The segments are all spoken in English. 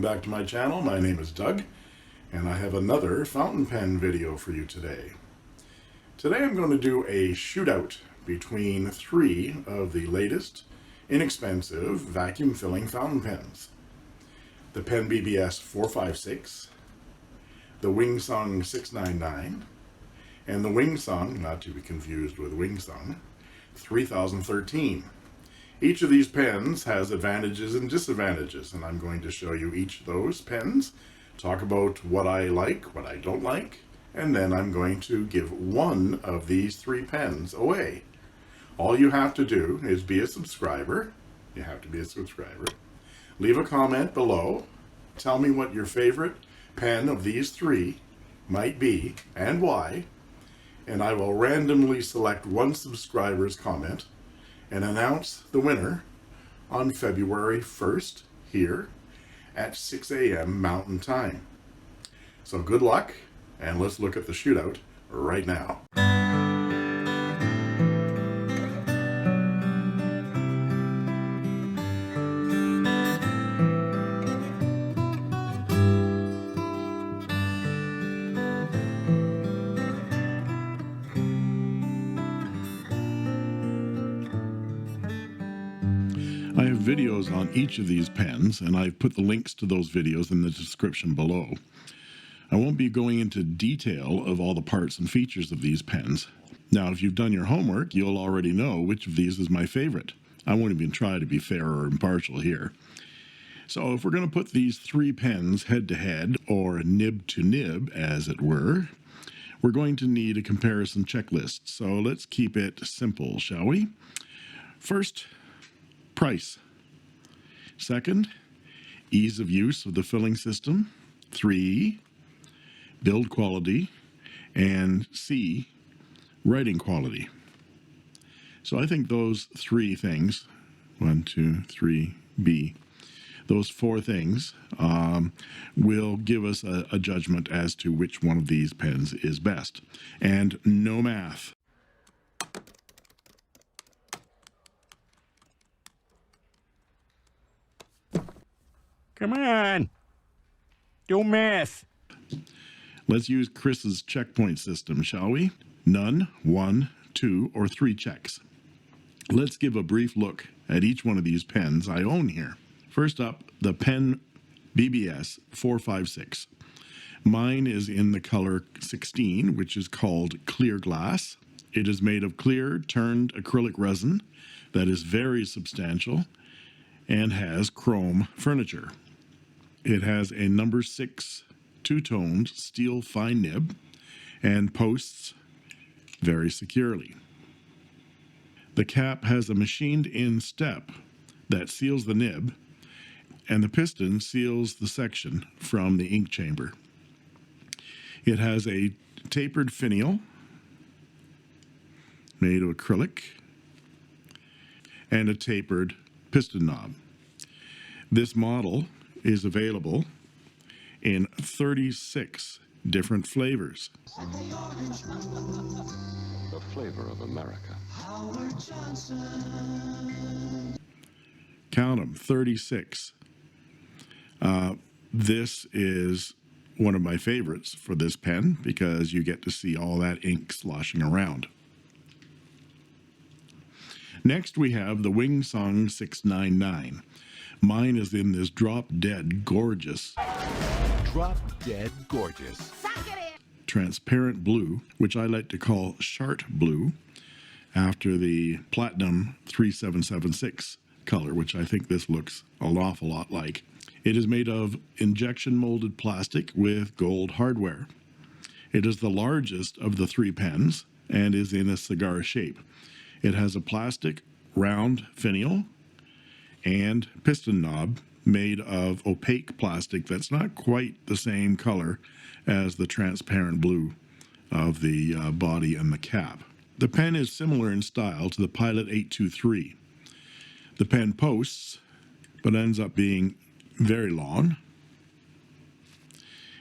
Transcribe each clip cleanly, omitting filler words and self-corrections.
welcome back to my channel. My name is Doug, and I have another fountain pen video for you today. Today I'm going to do a shootout between three of the latest inexpensive vacuum filling fountain pens. The Penbbs 456, the Wingsung 699, and the Wingsung, not to be confused with Wingsung, 3013. Each of these pens has advantages and disadvantages, and I'm going to show you each of those pens, talk about what I like, what I don't like, and then I'm going to give one of these three pens away. All you have to do is be a subscriber. You have to be a subscriber. Leave a comment below. Tell me what your favorite pen of these three might be and why, and I will randomly select one subscriber's comment and announce the winner on February 1st here at 6 a.m. Mountain Time. So good luck, and let's look at the shootout right now. I have videos on each of these pens, and I've put the links to those videos in the description below. I won't be going into detail of all the parts and features of these pens. Now, if you've done your homework, you'll already know which of these is my favorite. I won't even try to be fair or impartial here. So if we're going to put these three pens head to head, or nib to nib, as it were, we're going to need a comparison checklist. So let's keep it simple, shall we? First, price. Second, ease of use of the filling system. 3, build quality. And C, writing quality. So I think those three things, 1, 2, 3, B, those four things will give us a judgment as to which one of these pens is best. And no math. Come on, do math. Let's use Chris's checkpoint system, shall we? None, 1, 2, or 3 checks. Let's give a brief look at each one of these pens I own here. First up, the Penbbs 456. Mine is in the color 16, which is called clear glass. It is made of clear turned acrylic resin that is very substantial and has chrome furniture. It has a number 6 two-toned steel fine nib and posts very securely. The cap has a machined-in step that seals the nib, and the piston seals the section from the ink chamber. It has a tapered finial made of acrylic and a tapered piston knob. This model is available in 36 different flavors. The flavor of America. Count them, 36. This is one of my favorites for this pen because you get to see all that ink sloshing around. Next we have the Wingsung 699. Mine is in this drop-dead gorgeous transparent blue, which I like to call Shart blue, after the Platinum 3776 color, which I think this looks an awful lot like. It is made of injection molded plastic with gold hardware. It is the largest of the three pens and is in a cigar shape. It has a plastic round finial and piston knob made of opaque plastic that's not quite the same color as the transparent blue of the body and the cap. The pen is similar in style to the Pilot 823. The pen posts, but ends up being very long.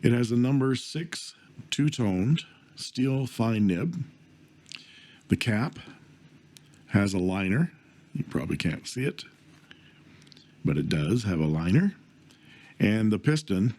It has a number 6 two-toned steel fine nib. The cap has a liner. You probably can't see it, but it does have a liner. and the piston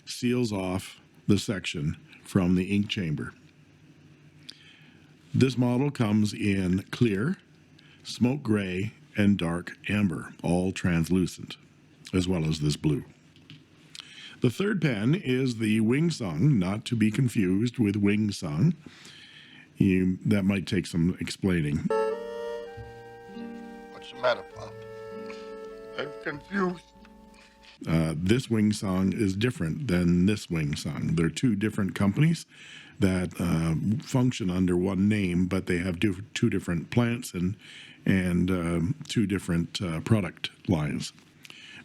seals off the section from the ink chamber. This model comes in clear, smoke gray, and dark amber, all translucent, as well as this blue. The third pen is the Wing Sung, not to be confused with Wing Sung. That might take some explaining. What's the matter, Pop? I'm confused. This Wing Sung is different than this Wing Sung. They're two different companies that function under one name, but they have two different plants and two different product lines.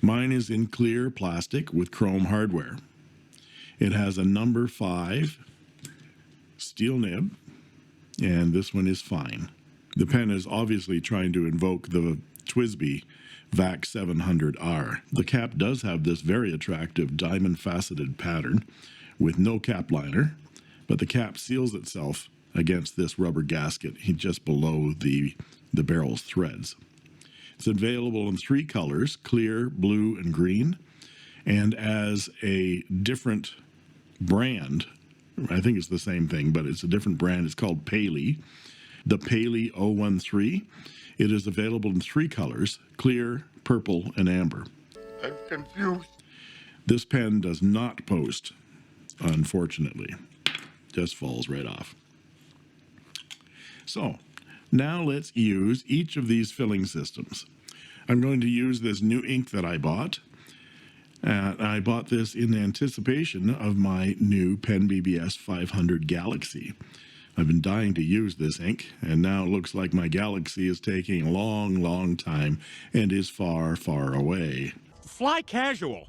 Mine is in clear plastic with chrome hardware. It has a number 5 steel nib, and this one is fine. The pen is obviously trying to invoke the TWSBI VAC 700R. The cap does have this very attractive diamond faceted pattern with no cap liner, but the cap seals itself against this rubber gasket just below the barrel's threads. It's available in 3 colors, clear, blue, and green, and as a different brand. I think it's the same thing, but it's a different brand. It's called Paley. The Paley 013. It is available in 3 colors, clear, purple, and amber. I'm confused. This pen does not post, unfortunately. Just falls right off. So, now let's use each of these filling systems. I'm going to use this new ink that I bought. I bought this in anticipation of my new Penbbs 500 Galaxy. I've been dying to use this ink, and now it looks like my Galaxy is taking a long, long time and is far, far away. Fly casual.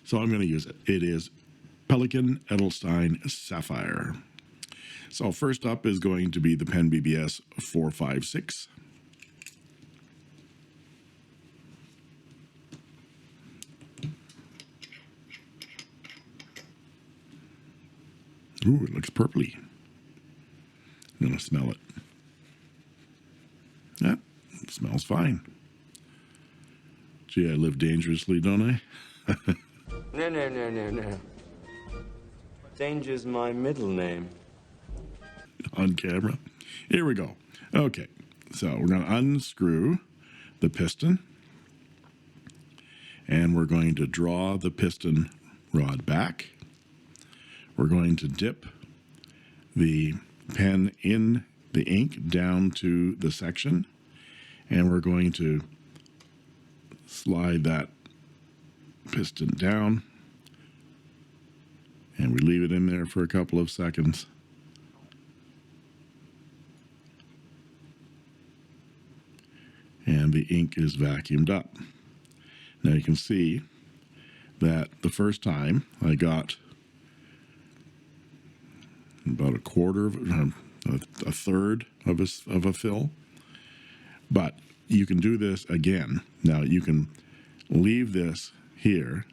So I'm going to use it. It is Pelikan Edelstein Sapphire. So first up is going to be the Penbbs 456. Ooh, it looks purpley. I'm going to smell it. Yeah, it smells fine. Gee, I live dangerously, don't I? No. Danger's my middle name. On camera. Here we go. Okay, so we're going to unscrew the piston, and we're going to draw the piston rod back. We're going to dip the pen in the ink down to the section, and we're going to slide that piston down, and we leave it in there for a couple of seconds. And the ink is vacuumed up. Now you can see that the first time I got about a third of a fill, but you can do this again. Now you can leave this here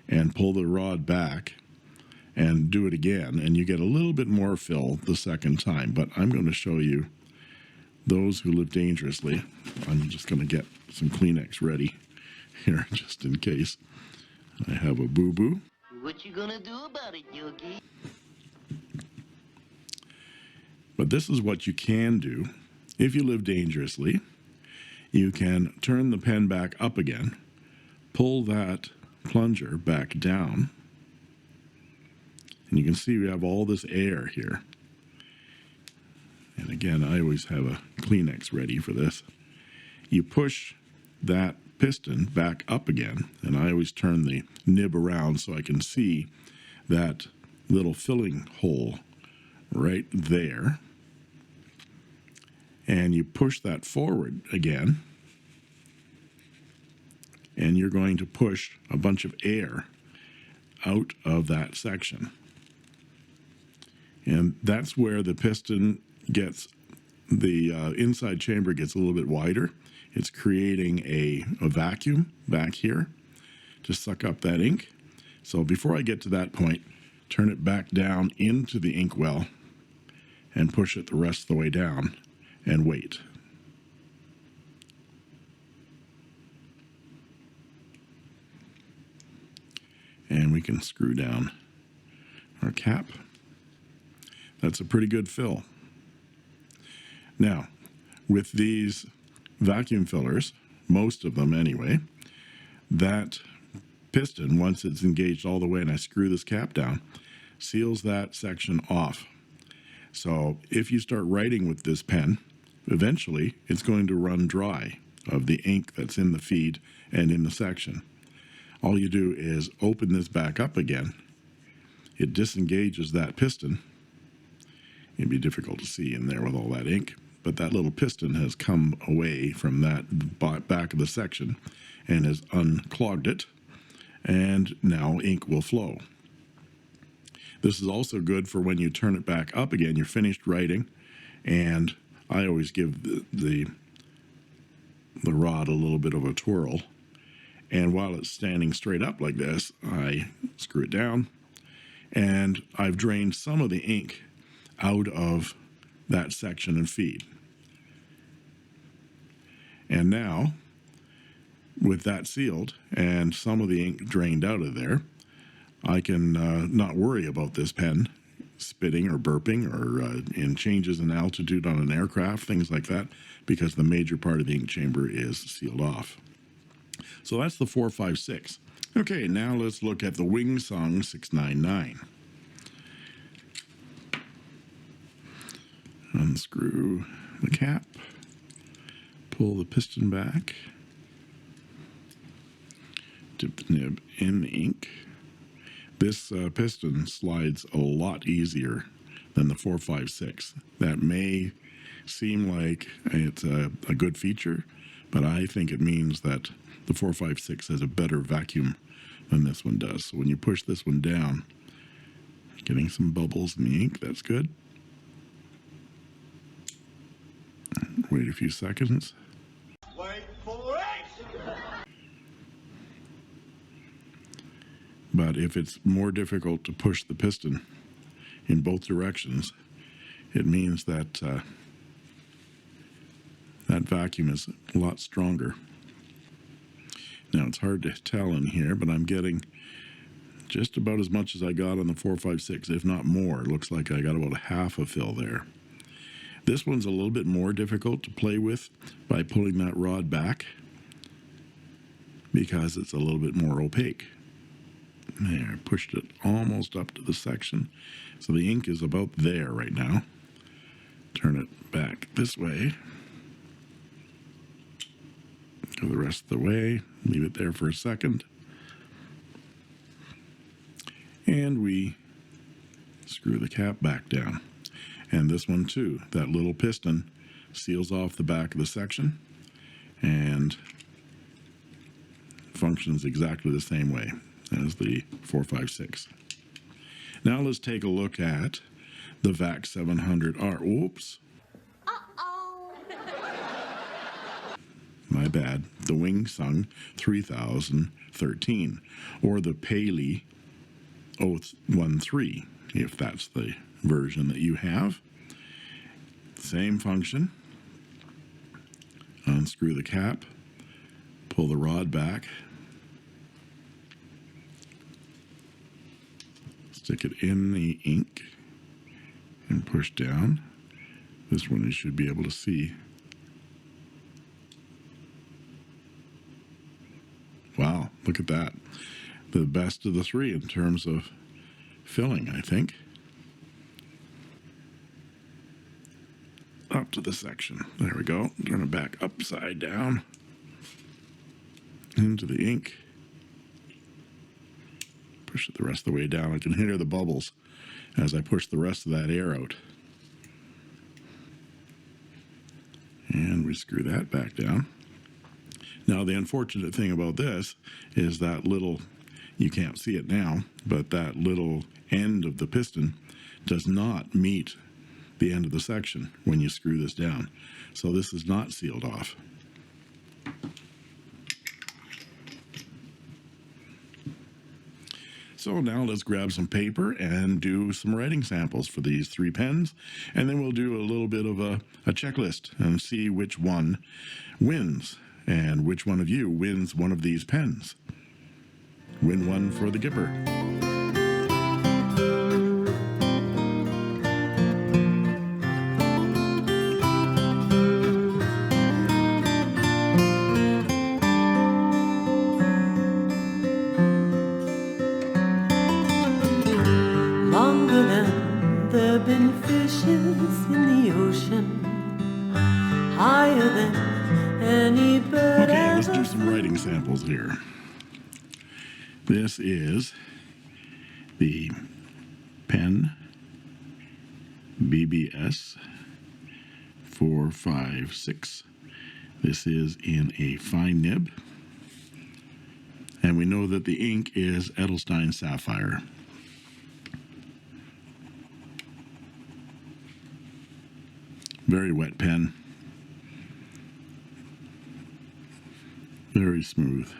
and pull the rod back and do it again, and you get a little bit more fill the second time. But I'm going to show you those who live dangerously. I'm just going to get some Kleenex ready here just in case I have a boo-boo. What you gonna do about it, Yogi? But this is what you can do. If you live dangerously, you can turn the pen back up again, pull that plunger back down, and you can see we have all this air here. And again, I always have a Kleenex ready for this. You push that piston back up again, and I always turn the nib around so I can see that little filling hole right there. And you push that forward again, and you're going to push a bunch of air out of that section. And that's where the piston gets, the inside chamber gets a little bit wider. It's creating a vacuum back here to suck up that ink. So before I get to that point, turn it back down into the ink well and push it the rest of the way down and wait. we can screw down our cap. That's a pretty good fill. Now, with these vacuum fillers, most of them anyway, that piston, once it's engaged all the way and I screw this cap down, seals that section off. So if you start writing with this pen, eventually it's going to run dry of the ink that's in the feed and in the section. All you do is open this back up again. It disengages that piston. It'd be difficult to see in there with all that ink, but that little piston has come away from that back of the section and has unclogged it, and now ink will flow. This is also good for when you turn it back up again. You're finished writing, and I always give the rod a little bit of a twirl. And while it's standing straight up like this, I screw it down, and I've drained some of the ink out of that section and feed. And now, with that sealed and some of the ink drained out of there, I can not worry about this pen spitting or burping or in changes in altitude on an aircraft, things like that, because the major part of the ink chamber is sealed off. So that's the 456. Okay, now let's look at the Wing Sung 699. Unscrew the cap, pull the piston back, dip the nib in the ink. This piston slides a lot easier than the 456. That may seem like it's a good feature, but I think it means that the 456 has a better vacuum than this one does. So when you push this one down, getting some bubbles in the ink, that's good. Wait a few seconds. Wait for it! But if it's more difficult to push the piston in both directions, it means that that vacuum is a lot stronger. Now, it's hard to tell in here, but I'm getting just about as much as I got on the 456, if not more. It looks like I got about half a fill there. This one's a little bit more difficult to play with by pulling that rod back because it's a little bit more opaque. There, I pushed it almost up to the section. So the ink is about there right now. Turn it back this way. Go the rest of the way. Leave it there for a second. And we screw the cap back down. And this one too, that little piston seals off the back of the section and functions exactly the same way as the 456. Now let's take a look at the VAC 700R. Oops. Uh-oh. My bad. The Wing Sung 3013, or the Paley 013, if that's the version that you have. Same function. Unscrew the cap, pull the rod back, stick it in the ink, and push down. This one you should be able to see. Wow, look at that. The best of the three in terms of filling, I think. Up to the section. There we go. Turn it back upside down. Into the ink. Push it the rest of the way down. I can hear the bubbles as I push the rest of that air out. And we screw that back down. Now, the unfortunate thing about this is that little, you can't see it now, but that little end of the piston does not meet the end of the section when you screw this down. So this is not sealed off. So now let's grab some paper and do some writing samples for these three pens, and then we'll do a little bit of a checklist and see which one wins and which one of you wins one of these pens. Win one for the Gipper. writing samples here. This is the Penn BBS 456. This is in a fine nib. And we know that the ink is Edelstein Sapphire. Very wet pen. Very smooth.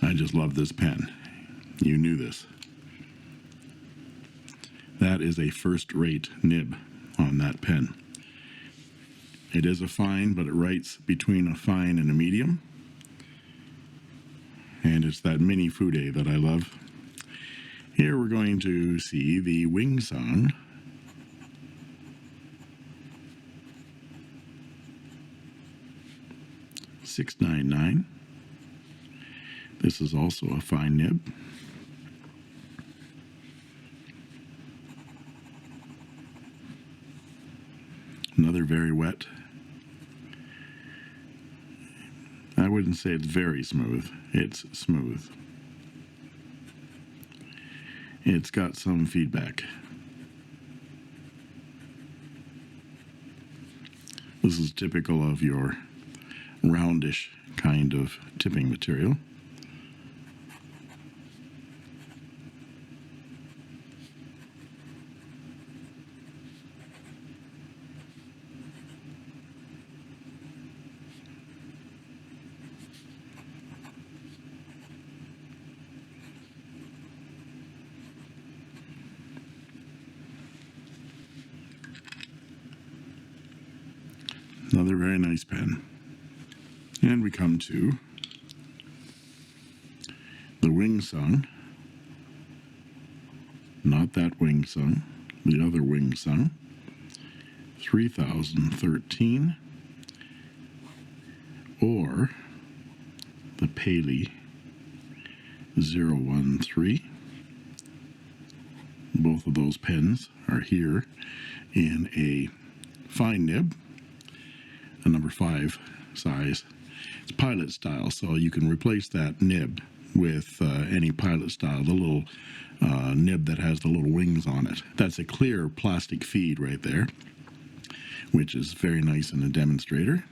I just love this pen. You knew this. That is a first-rate nib on that pen. It is a fine, but it writes between a fine and a medium. And it's that mini Fude that I love. Here we're going to see the Wing Song. $6.99. This is also a fine nib. Another very wet. I wouldn't say it's very smooth. It's smooth. It's got some feedback. This is typical of your roundish kind of tipping material. Another very nice pen. And we come to the Wing Sung. Not that Wing Sung, the other Wing Sung. 3013. Or the Paley 013. Both of those pens are here in a fine nib, a number 5 size. It's pilot style, so you can replace that nib with any pilot style, the little nib that has the little wings on it. That's a clear plastic feed right there, which is very nice in a demonstrator.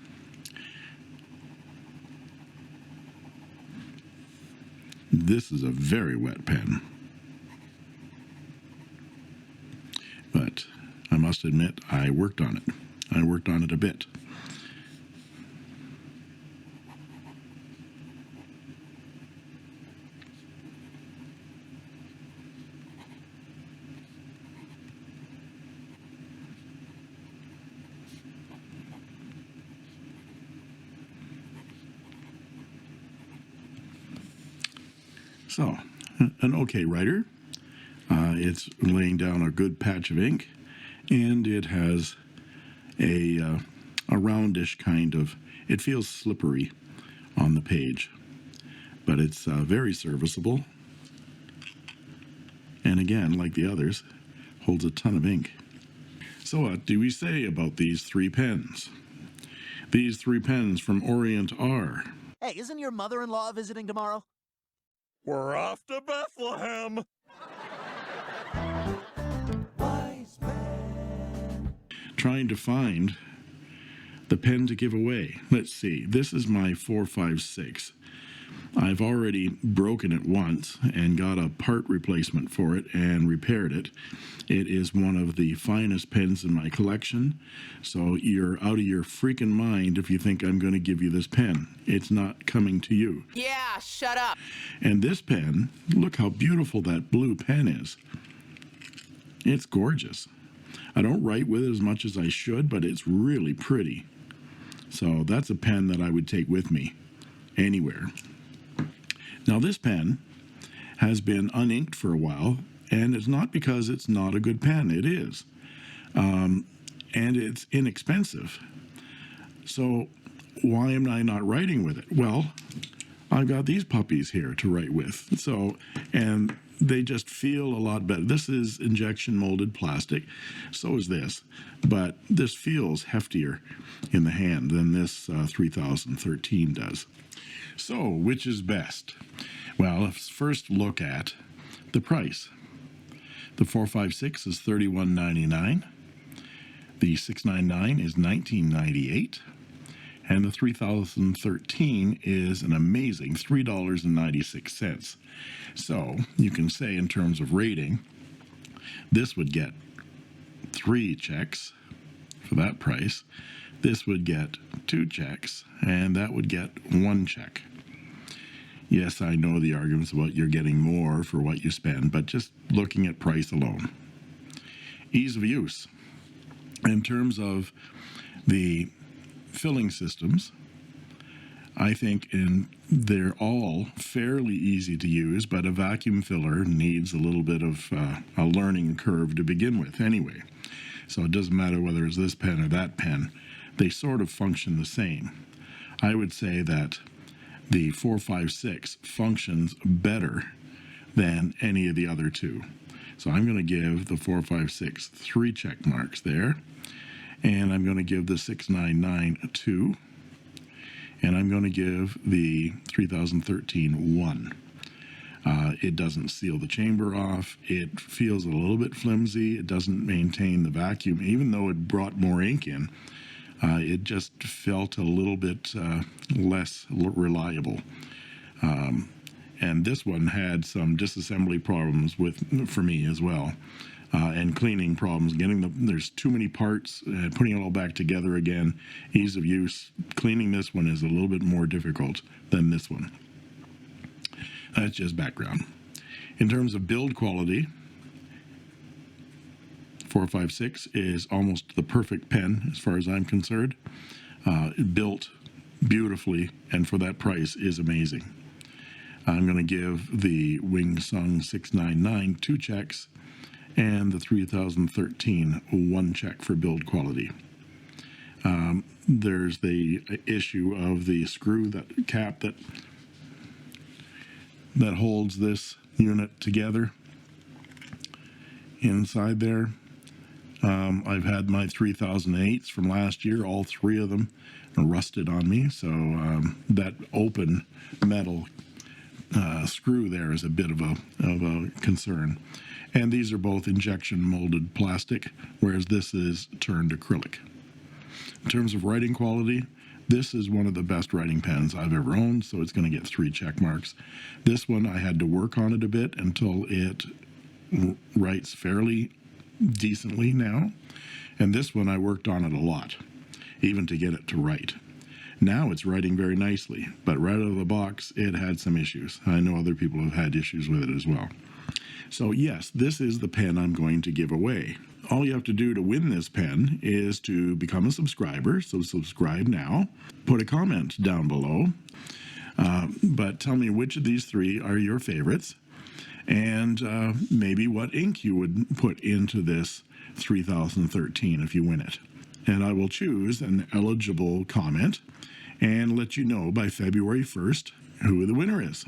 This is a very wet pen, but I must admit I worked on it. I worked on it a bit. So, an okay writer. It's laying down a good patch of ink, and it has a roundish kind of, it feels slippery on the page, but it's very serviceable. And again, like the others, holds a ton of ink. So what do we say about these 3 pens? These 3 pens from Orient are... Hey, isn't your mother-in-law visiting tomorrow? We're off to Bethlehem. Trying to find the pen to give away. Let's see. This is my 456. I've already broken it once and got a part replacement for it and repaired it. It is one of the finest pens in my collection, so you're out of your freaking mind if you think I'm going to give you this pen. It's not coming to you. Yeah, shut up. And this pen, look how beautiful that blue pen is. It's gorgeous. I don't write with it as much as I should, but it's really pretty. So that's a pen that I would take with me anywhere. Now this pen has been uninked for a while. And it's not because it's not a good pen. It is. And it's inexpensive. So why am I not writing with it? Well, I've got these puppies here to write with. So, and they just feel a lot better. This is injection molded plastic. So is this. But this feels heftier in the hand than this 3013 does. So, which is best? Well, let's first look at the price. The 456 is $31.99. The 699 is $19.98. And the 3013 is an amazing $3.96. So you can say in terms of rating, this would get 3 checks for that price. This would get 2 checks, and that would get 1 check. Yes, I know the arguments about you're getting more for what you spend, but just looking at price alone. Ease of use. In terms of the filling systems, I think they're all fairly easy to use, but a vacuum filler needs a little bit of a learning curve to begin with anyway. So it doesn't matter whether it's this pen or that pen. They sort of function the same. I would say that the 456 functions better than any of the other two. So I'm going to give the 456 3 check marks there. And I'm going to give the 699 2. And I'm going to give the 3013 1. It doesn't seal the chamber off. It feels a little bit flimsy. It doesn't maintain the vacuum. Even though it brought more ink in, it just felt a little bit less reliable. And this one had some disassembly problems for me as well. And cleaning problems, there's too many parts, putting it all back together again. Ease of use, cleaning this one is a little bit more difficult than this one. That's just background. In terms of build quality, 456 is almost the perfect pen as far as I'm concerned. Built beautifully, and for that price is amazing. I'm going to give the Wing Sung 699 2 checks, and the 3013 1 check for build quality. There's the issue of the screw, that cap that holds this unit together inside there. I've had my 3008s from last year, all 3 of them rusted on me, so that open metal screw there is a bit of a concern. And these are both injection molded plastic, whereas this is turned acrylic. In terms of writing quality, this is one of the best writing pens I've ever owned, so it's going to get 3 check marks. This one, I had to work on it a bit until it writes fairly decently now. And this one, I worked on it a lot, even to get it to write. Now it's writing very nicely, but right out of the box, it had some issues. I know other people have had issues with it as well. So yes, this is the pen I'm going to give away. All you have to do to win this pen is to become a subscriber. So subscribe now. Put a comment down below. But tell me which of these 3 are your favorites, and maybe what ink you would put into this 3013 if you win it. And I will choose an eligible comment and let you know by February 1st who the winner is.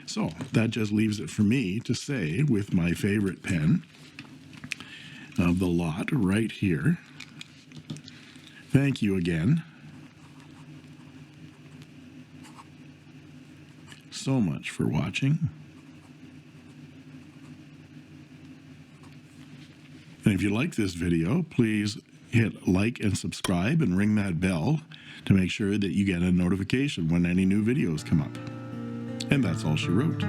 So that just leaves it for me to say, with my favorite pen of the lot right here, thank you again so much for watching. And if you like this video, please hit like and subscribe and ring that bell to make sure that you get a notification when any new videos come up. And that's all she wrote.